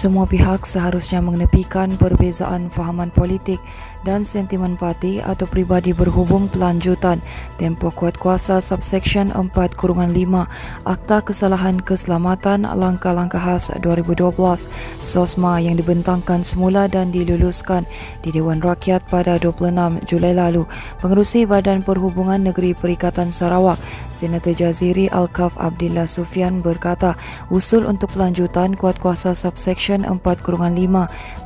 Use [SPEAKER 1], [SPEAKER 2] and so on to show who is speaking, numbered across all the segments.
[SPEAKER 1] Semua pihak seharusnya mengenepikan perbezaan fahaman politik dan sentimen parti atau pribadi berhubung pelanjutan tempoh kuat kuasa subsection 4-5 Akta Kesalahan Keselamatan Langkah-Langkah Khas 2012 SOSMA yang dibentangkan semula dan diluluskan di Dewan Rakyat pada 26 Julai lalu. Pengerusi Badan Perhubungan Negeri Perikatan Sarawak, Senator Jaziri Alkaf Abdillah Sufian berkata, usul untuk pelanjutan kuat kuasa subsection 4-5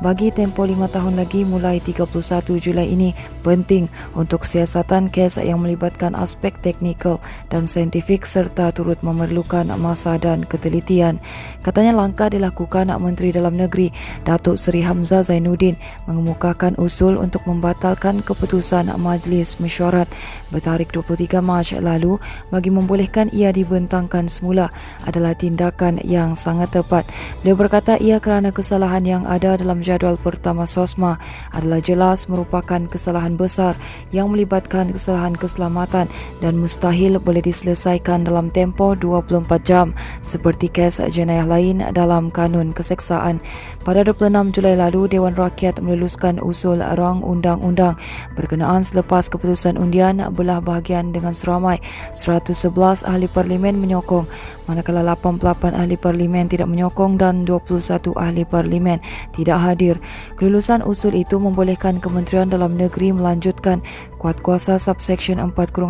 [SPEAKER 1] bagi tempoh 5 tahun lagi mulai 31 Julai ini penting untuk siasatan kes yang melibatkan aspek teknikal dan saintifik serta turut memerlukan masa dan ketelitian. Katanya langkah dilakukan Menteri Dalam Negeri Datuk Seri Hamzah Zainuddin mengemukakan usul untuk membatalkan keputusan Majlis Mesyuarat bertarikh 23 Mac lalu bagi membolehkan ia dibentangkan semula adalah tindakan yang sangat tepat. Beliau berkata ia kerana kesalahan yang ada dalam jadual pertama SOSMA adalah jelas merupakan kesalahan besar yang melibatkan kesalahan keselamatan dan mustahil boleh diselesaikan dalam tempoh 24 jam seperti kes jenayah lain dalam kanun keseksaan. Pada 26 Julai lalu, Dewan Rakyat meluluskan usul rang undang-undang berkenaan selepas keputusan undian belah bahagian dengan seramai 111 ahli parlimen menyokong, manakala 88 ahli parlimen tidak menyokong dan 21 ahli parlimen tidak hadir. Kelulusan usul itu membolehkan Kementerian Dalam Negeri melanjutkan kuat kuasa subsection 4-5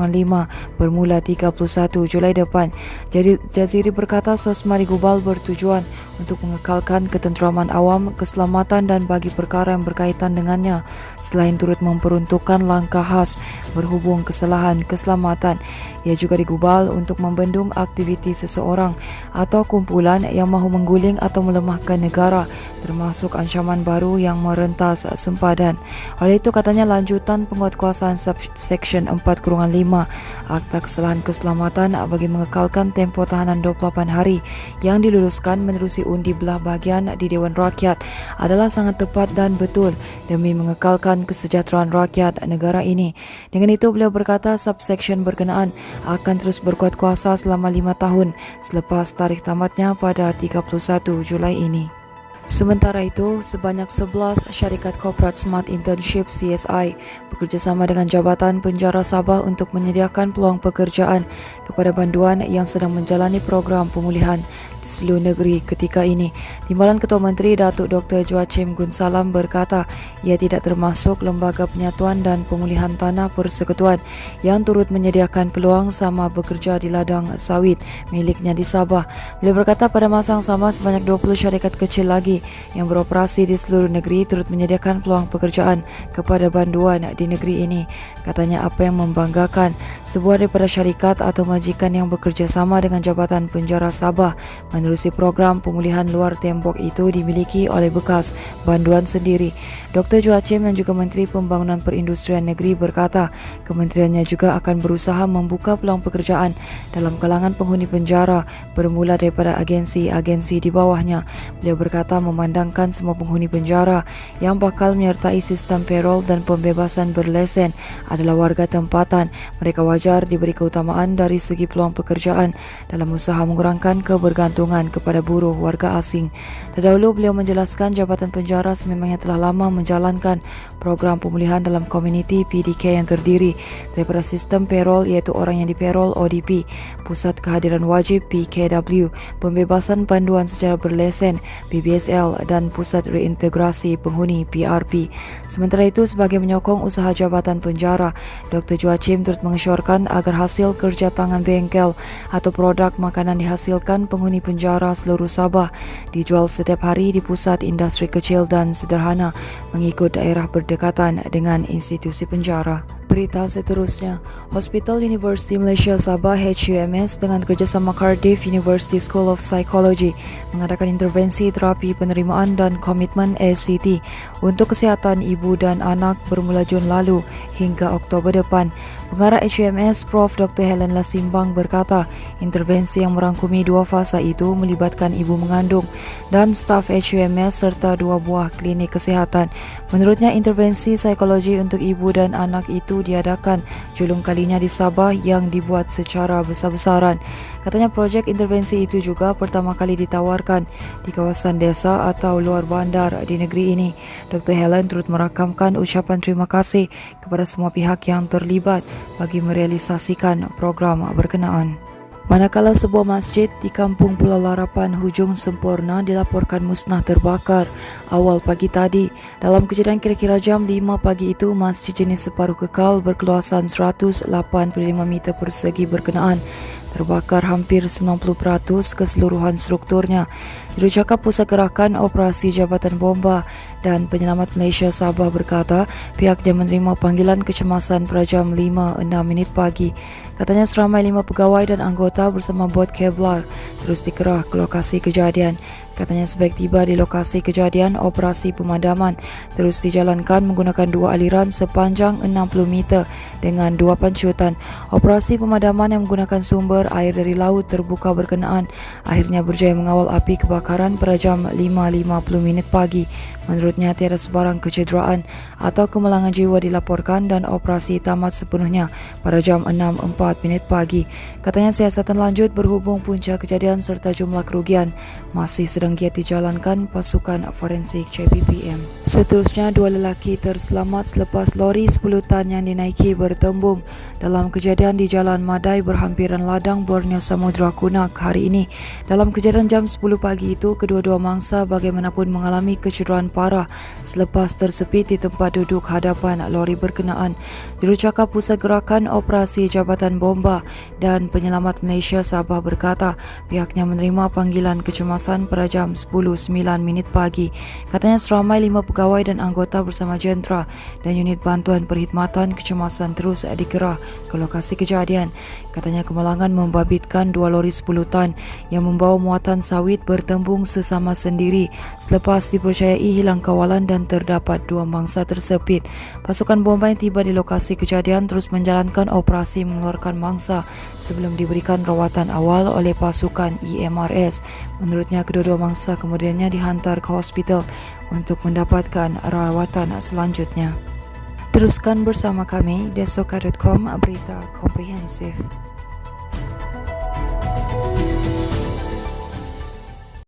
[SPEAKER 1] bermula 31 Julai depan. Jadi Jaziri berkata SOSMA digubal bertujuan untuk mengekalkan ketenteraman awam, keselamatan dan bagi perkara yang berkaitan dengannya selain turut memperuntukkan langkah khas berhubung kesalahan keselamatan. Ia juga digubal untuk membendung aktiviti seseorang atau kumpulan yang mahu mengguling atau melemahkan negara termasuk ancaman baru yang merentas sempadan. Oleh itu katanya lanjutan penguatkuasaan subsection 4-5 Akta Kesalahan Keselamatan bagi mengekalkan tempoh tahanan 28 hari yang diluluskan menerusi undi belah bahagian di Dewan Rakyat adalah sangat tepat dan betul demi mengekalkan kesejahteraan rakyat negara ini. Dengan itu beliau berkata subsection berkenaan akan terus berkuat kuasa selama 5 tahun selepas tarikh tamatnya pada 31 Julai ini. Sementara itu, sebanyak 11 syarikat korporat Smart Internship CSI bekerjasama dengan Jabatan Penjara Sabah untuk menyediakan peluang pekerjaan kepada banduan yang sedang menjalani program pemulihan di seluruh negeri ketika ini. Timbalan Ketua Menteri Datuk Dr. Joachim Gunsalam berkata ia tidak termasuk Lembaga Penyatuan dan Pemulihan Tanah Persekutuan yang turut menyediakan peluang sama bekerja di ladang sawit miliknya di Sabah. Beliau berkata pada masa yang sama sebanyak 20 syarikat kecil lagi yang beroperasi di seluruh negeri turut menyediakan peluang pekerjaan kepada banduan di negeri ini. Katanya apa yang membanggakan, sebuah daripada syarikat atau majikan yang bekerja sama dengan Jabatan Penjara Sabah menerusi program pemulihan luar tembok itu dimiliki oleh bekas banduan sendiri. Dr. Joachim yang juga Menteri Pembangunan Perindustrian Negeri berkata kementeriannya juga akan berusaha membuka peluang pekerjaan dalam kalangan penghuni penjara bermula daripada agensi-agensi di bawahnya. Beliau berkata memandangkan semua penghuni penjara yang bakal menyertai sistem payroll dan pembebasan berlesen adalah warga tempatan. Mereka wajar diberi keutamaan dari segi peluang pekerjaan dalam usaha mengurangkan kebergantungan kepada buruh warga asing. Terdahulu beliau menjelaskan Jabatan Penjara sememangnya telah lama menjalankan program pemulihan dalam komuniti PDK yang terdiri daripada sistem payroll iaitu orang yang di-payroll ODP, Pusat Kehadiran Wajib PKW, Pembebasan Panduan Secara Berlesen PBSL dan Pusat Reintegrasi Penghuni PRP. Sementara itu sebagai menyokong usaha Jabatan Penjara, Dr. Joachim turut mengesyorkan agar hasil kerja tangan bengkel atau produk makanan dihasilkan penghuni penjara seluruh Sabah dijual setiap hari di pusat industri kecil dan sederhana mengikut daerah berdekatan dengan institusi penjara. Berita seterusnya, Hospital University Malaysia Sabah HUMS dengan kerjasama Cardiff University School of Psychology mengadakan intervensi terapi penerimaan dan komitmen ACT untuk kesihatan ibu dan anak bermula Jun lalu hingga Oktober depan. Pengarah HUMS Prof. Dr. Helen Lasimbang berkata, intervensi yang merangkumi 2 fasa itu melibatkan ibu mengandung dan staf HUMS serta 2 buah klinik kesihatan. Menurutnya, intervensi psikologi untuk ibu dan anak itu diadakan julung kalinya di Sabah yang dibuat secara besar-besaran. Katanya projek intervensi itu juga pertama kali ditawarkan di kawasan desa atau luar bandar di negeri ini. Dr. Helen turut merakamkan ucapan terima kasih kepada semua pihak yang terlibat bagi merealisasikan program berkenaan. Manakala sebuah masjid di kampung Pulau Larapan, Hujung Semporna dilaporkan musnah terbakar awal pagi tadi. Dalam kejadian kira-kira jam 5 pagi itu, masjid jenis separuh kekal berkeluasan 185 meter persegi berkenaan terbakar hampir 90% keseluruhan strukturnya. Jurucakap Pusat Gerakan Operasi Jabatan Bomba dan Penyelamat Malaysia Sabah berkata pihaknya menerima panggilan kecemasan pada jam 5.06 pagi. Katanya seramai 5 pegawai dan anggota bersama bot Kevlar terus dikerah ke lokasi kejadian. Katanya sebaik tiba di lokasi kejadian, operasi pemadaman terus dijalankan menggunakan 2 aliran sepanjang 60 meter dengan 2 pancutan. Operasi pemadaman yang menggunakan sumber air dari laut terbuka berkenaan akhirnya berjaya mengawal api kebakaran pada jam 5.50 pagi. Menurutnya tiada sebarang kecederaan atau kemalangan jiwa dilaporkan dan operasi tamat sepenuhnya pada jam 6.04 pagi. Katanya siasatan lanjut berhubung punca kejadian serta jumlah kerugian masih sedang giat dijalankan pasukan forensik JPPM. Seterusnya, 2 lelaki terselamat selepas lori 10 tan yang dinaiki bertembung dalam kejadian di Jalan Madai berhampiran ladang Borneo Samudra Kunak hari ini. Dalam kejadian jam 10 pagi itu, kedua-dua mangsa bagaimanapun mengalami kecederaan parah selepas tersepit di tempat duduk hadapan lori berkenaan. Jurucakap Pusat Gerakan Operasi Jabatan Bomba dan Penyelamat Malaysia Sabah berkata pihaknya menerima panggilan kecemasan pada jam 10.09 pagi. Katanya seramai 5 pegawai dan anggota bersama jentera dan unit bantuan perkhidmatan kecemasan terus dikerah ke lokasi kejadian. Katanya kemalangan membabitkan 2 lori 10 tan yang membawa muatan sawit bertembung sesama sendiri selepas dipercayai hilang kawalan dan terdapat 2 mangsa tersepit. Pasukan bomba yang tiba di lokasi kejadian terus menjalankan operasi mengeluarkan mangsa sebelum diberikan rawatan awal oleh pasukan EMRS. Menurutnya kedua-dua mangsa kemudiannya dihantar ke hospital untuk mendapatkan rawatan selanjutnya. Teruskan bersama kami, desoka.com, berita komprehensif.